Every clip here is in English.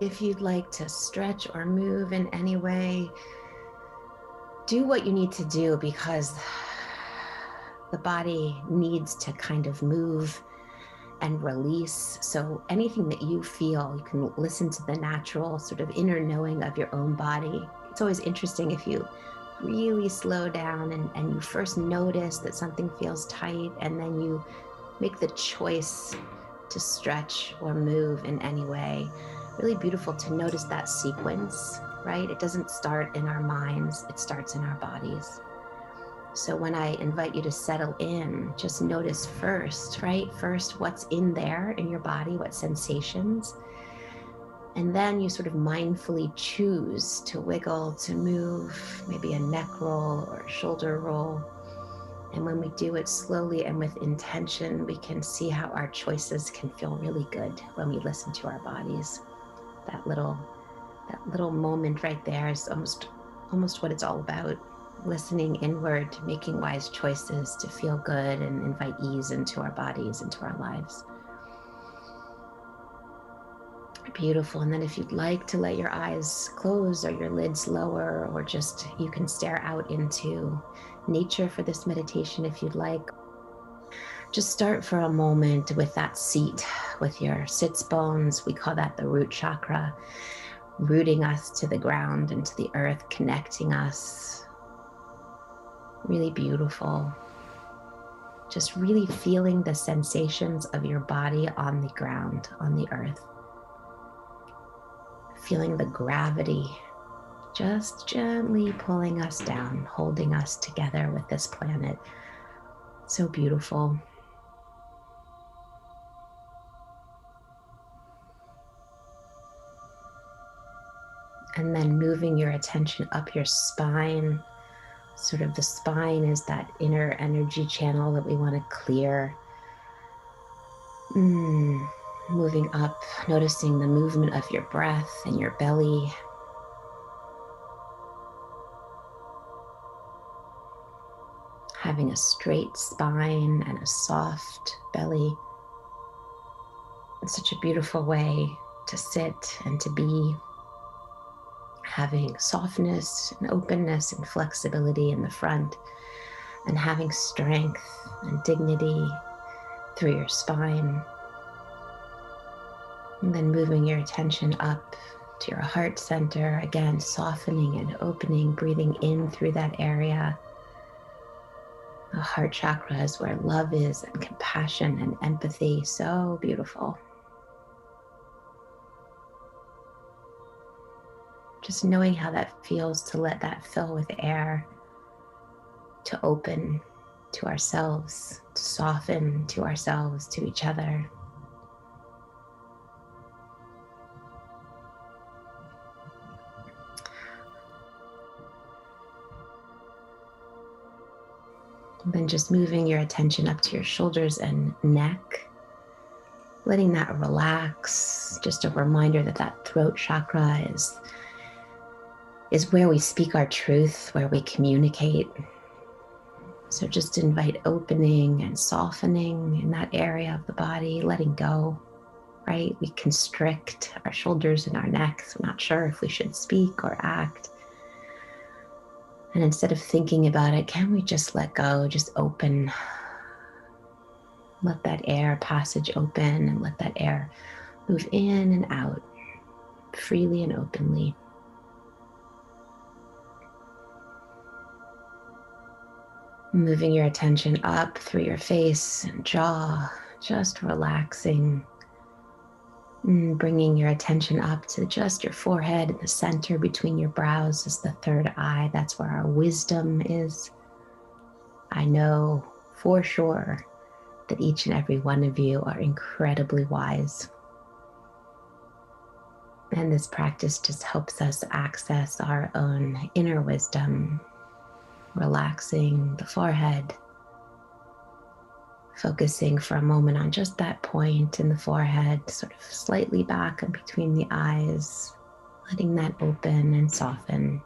If you'd like to stretch or move in any way, do what you need to do, because the body needs to kind of move and release. So anything that you feel, you can listen to the natural sort of inner knowing of your own body. It's always interesting if you really slow down and you first notice that something feels tight, and then you make the choice to stretch or move in any way. Really beautiful to notice that sequence, right? It doesn't start in our minds, it starts in our bodies. So when I invite you to settle in, just notice first, right? First, what's in there in your body, what sensations. And then you sort of mindfully choose to wiggle, to move, maybe a neck roll or a shoulder roll. And when we do it slowly and with intention, we can see how our choices can feel really good when we listen to our bodies. That little moment right there is almost what it's all about. Listening inward, making wise choices to feel good and invite ease into our bodies, into our lives. Beautiful. And then if you'd like to let your eyes close or your lids lower, or just you can stare out into nature for this meditation if you'd like. Just start for a moment with that seat, with your sits bones. We call that the root chakra, rooting us to the ground and to the earth, connecting us. Really beautiful. Just really feeling the sensations of your body on the ground, on the earth. Feeling the gravity just gently pulling us down, holding us together with this planet. So beautiful. And then moving your attention up your spine. Sort of the spine is that inner energy channel that we want to clear. Moving up, noticing the movement of your breath and your belly. Having a straight spine and a soft belly. It's such a beautiful way to sit and to be. Having softness and openness and flexibility in the front, and having strength and dignity through your spine. And then moving your attention up to your heart center, again, softening and opening, breathing in through that area. The heart chakra is where love is, and compassion and empathy. So beautiful. Just knowing how that feels to let that fill with air, to open to ourselves, to soften to ourselves, to each other. And then just moving your attention up to your shoulders and neck, letting that relax. Just a reminder that that throat chakra is where we speak our truth, where we communicate. So just invite opening and softening in that area of the body, letting go, right? We constrict our shoulders and our necks. We're not sure if we should speak or act. And instead of thinking about it, can we just let go, just open? Let that air passage open, and let that air move in and out freely and openly. Moving your attention up through your face and jaw, just relaxing. Bringing your attention up to just your forehead. In the center between your brows is the third eye. That's where our wisdom is. I know for sure that each and every one of you are incredibly wise. And this practice just helps us access our own inner wisdom, relaxing the forehead, focusing for a moment on just that point in the forehead, sort of slightly back and between the eyes, letting that open and soften.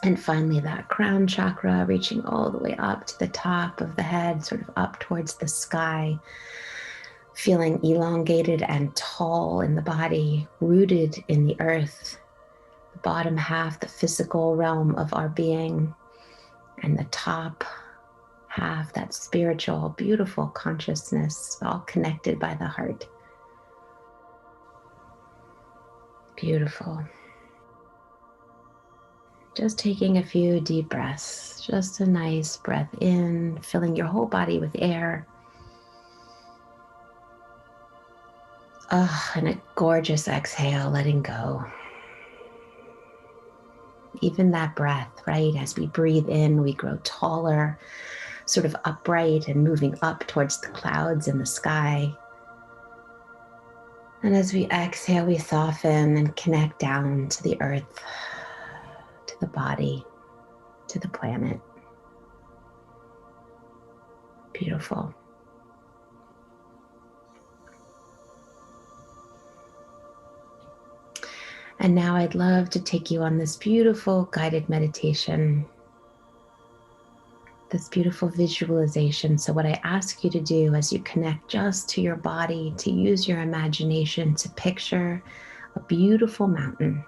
And finally, that crown chakra reaching all the way up to the top of the head, sort of up towards the sky, feeling elongated and tall in the body, rooted in the earth, the bottom half, the physical realm of our being, and the top half, that spiritual, beautiful consciousness, all connected by the heart. Beautiful. Just taking a few deep breaths, just a nice breath in, filling your whole body with air. And a gorgeous exhale, letting go. Even that breath, right? As we breathe in, we grow taller, sort of upright and moving up towards the clouds in the sky. And as we exhale, we soften and connect down to the earth, to the body, to the planet. Beautiful. And now I'd love to take you on this beautiful guided meditation, this beautiful visualization. So what I ask you to do as you connect just to your body, to use your imagination to picture a beautiful mountain.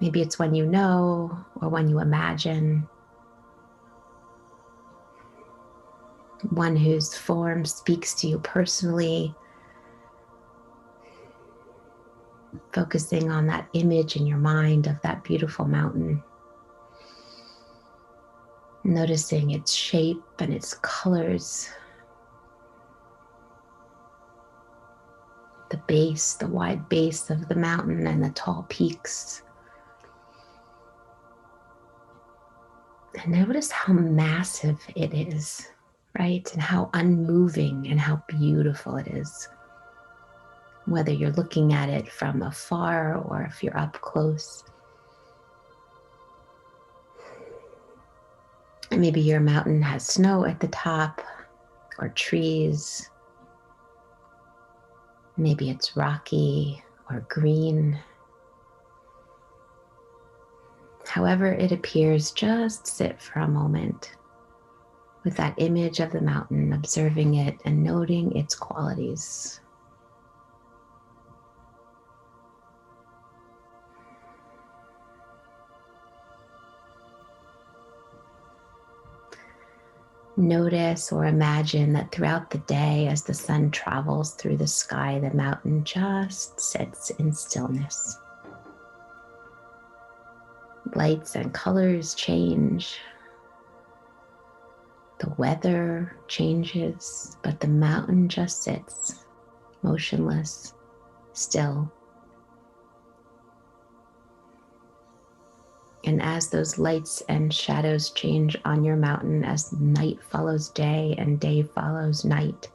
Maybe it's one you know or one you imagine. One whose form speaks to you personally. Focusing on that image in your mind of that beautiful mountain. Noticing its shape and its colors. The base, the wide base of the mountain and the tall peaks. And notice how massive it is, right? And how unmoving and how beautiful it is. Whether you're looking at it from afar or if you're up close. And maybe your mountain has snow at the top or trees. Maybe it's rocky or green. However it appears, just sit for a moment with that image of the mountain, observing it and noting its qualities. Notice or imagine that throughout the day, as the sun travels through the sky, the mountain just sits in stillness. Lights and colors change. The weather changes, but the mountain just sits, motionless, still. And as those lights and shadows change on your mountain, as night follows day and day follows night,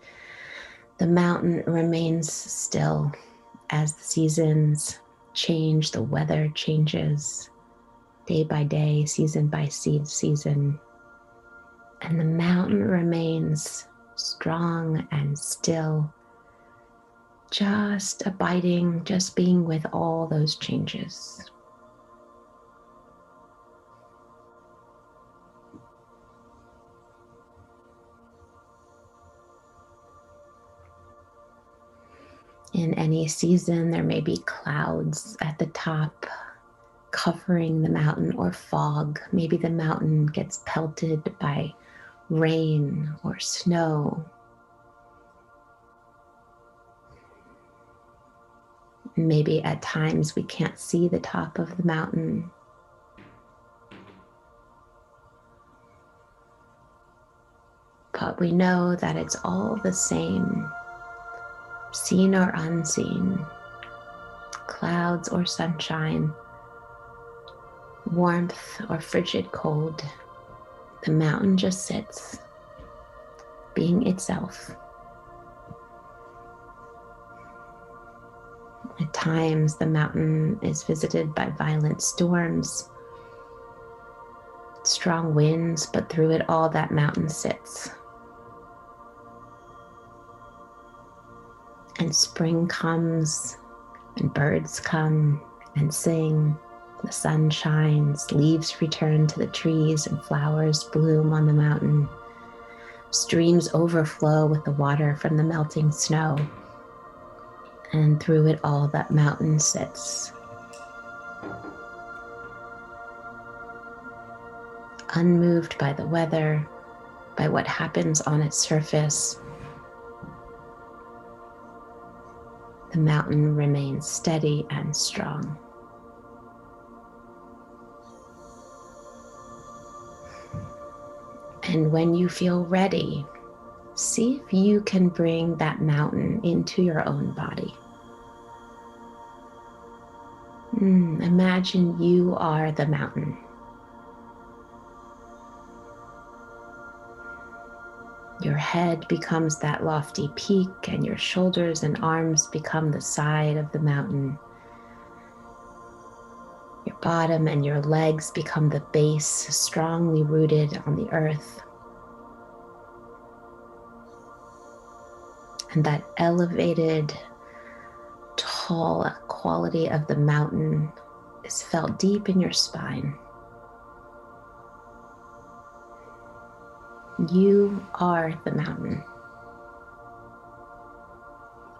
the mountain remains still. As the seasons change, the weather changes day by day, season by season. And the mountain remains strong and still, just abiding, just being with all those changes. In any season, there may be clouds at the top covering the mountain, or fog. Maybe the mountain gets pelted by rain or snow. Maybe at times we can't see the top of the mountain. But we know that it's all the same, seen or unseen, clouds or sunshine, warmth or frigid cold. The mountain just sits, being itself. At times, the mountain is visited by violent storms, strong winds, but through it all, that mountain sits. And spring comes, and birds come, and sing. The sun shines, leaves return to the trees, and flowers bloom on the mountain. Streams overflow with the water from the melting snow, and through it all that mountain sits, unmoved by the weather, by what happens on its surface. The mountain remains steady and strong. And when you feel ready, see if you can bring that mountain into your own body. Imagine you are the mountain. Your head becomes that lofty peak, and your shoulders and arms become the side of the mountain. Your bottom and your legs become the base, strongly rooted on the earth. And that elevated, tall quality of the mountain is felt deep in your spine. You are the mountain,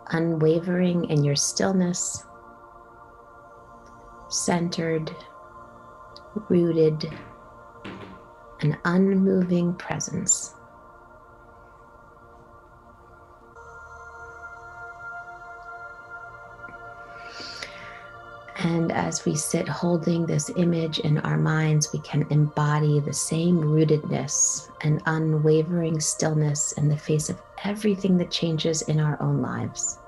unwavering in your stillness, centered, rooted, an unmoving presence. And as we sit holding this image in our minds, we can embody the same rootedness and unwavering stillness in the face of everything that changes in our own lives.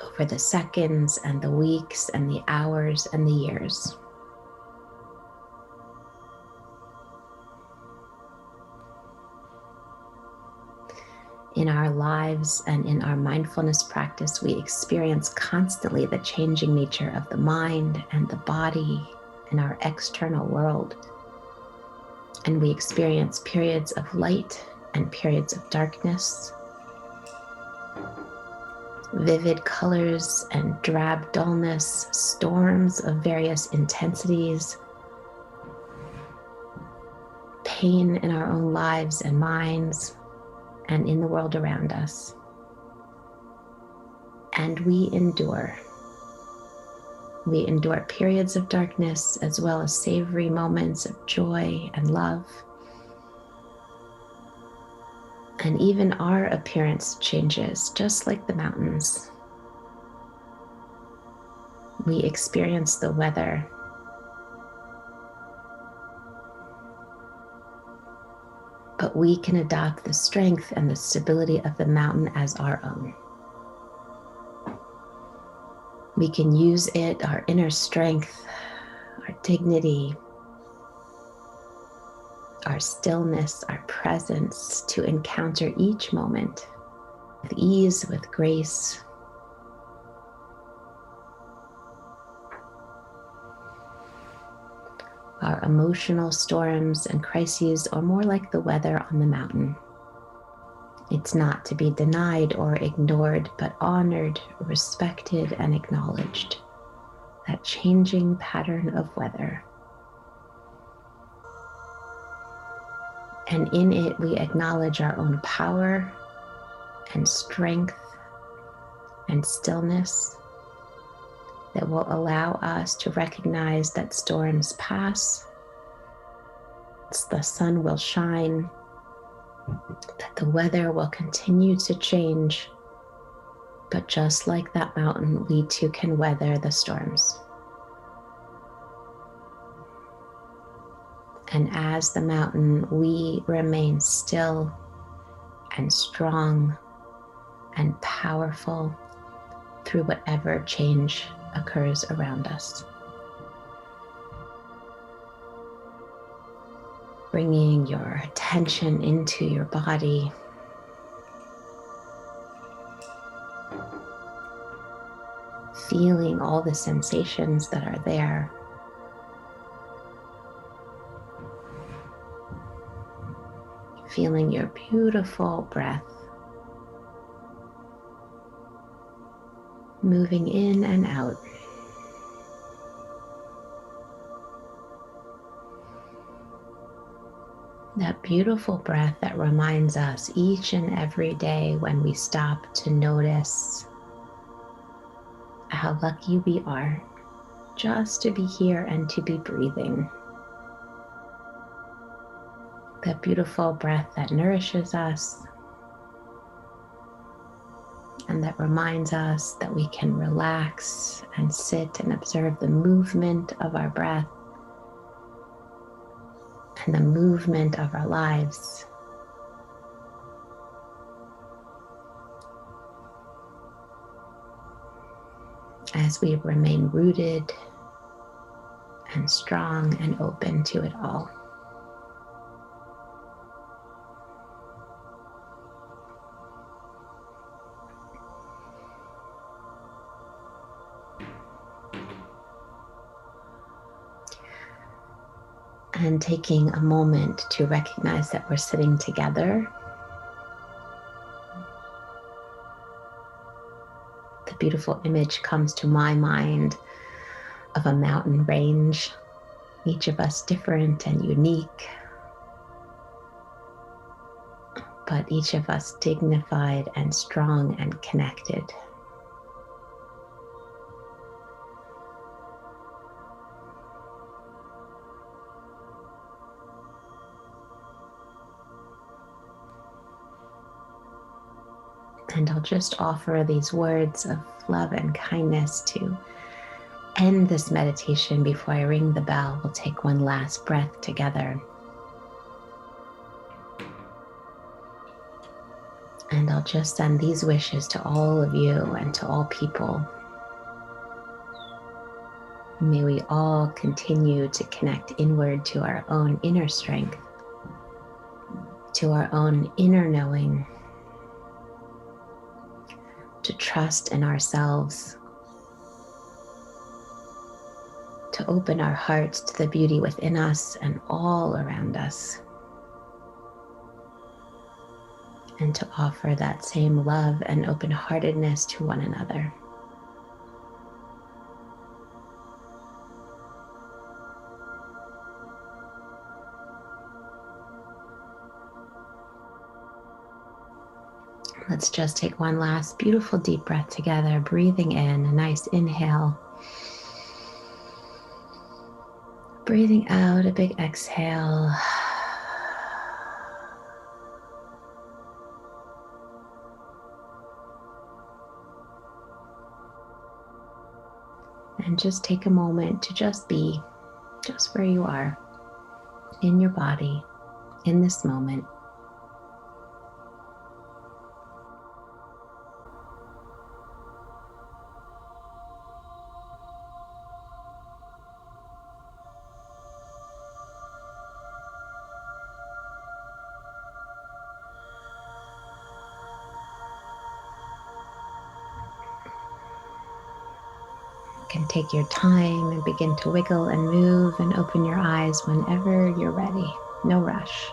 Over the seconds and the weeks and the hours and the years. In our lives and in our mindfulness practice, we experience constantly the changing nature of the mind and the body in our external world. And we experience periods of light and periods of darkness, vivid colors and drab dullness, storms of various intensities, pain in our own lives and minds, and in the world around us. And we endure. We endure periods of darkness as well as savory moments of joy and love. And even our appearance changes, just like the mountains. We experience the weather. But we can adopt the strength and the stability of the mountain as our own. We can use it, our inner strength, our dignity, our stillness, our presence, to encounter each moment with ease, with grace. Our emotional storms and crises are more like the weather on the mountain. It's not to be denied or ignored, but honored, respected, and acknowledged. That changing pattern of weather. And in it, we acknowledge our own power and strength and stillness that will allow us to recognize that storms pass, the sun will shine, that the weather will continue to change, but just like that mountain, we too can weather the storms. And as the mountain, we remain still and strong and powerful through whatever change occurs around us. Bringing your attention into your body. Feeling all the sensations that are there. feeling your beautiful breath moving in and out. That beautiful breath that reminds us each and every day when we stop to notice how lucky we are just to be here and to be breathing. That beautiful breath that nourishes us and that reminds us that we can relax and sit and observe the movement of our breath and the movement of our lives. As we remain rooted and strong and open to it all. And taking a moment to recognize that we're sitting together. The beautiful image comes to my mind of a mountain range, each of us different and unique, but each of us dignified and strong and connected. And I'll just offer these words of love and kindness to end this meditation before I ring the bell. We'll take one last breath together. And I'll just send these wishes to all of you and to all people. May we all continue to connect inward to our own inner strength, to our own inner knowing, to trust in ourselves, to open our hearts to the beauty within us and all around us, and to offer that same love and open-heartedness to one another. Let's just take one last beautiful deep breath together, breathing in, a nice inhale. Breathing out, a big exhale. And just take a moment to just be, just where you are, in your body, in this moment. You can take your time and begin to wiggle and move and open your eyes whenever you're ready. No rush.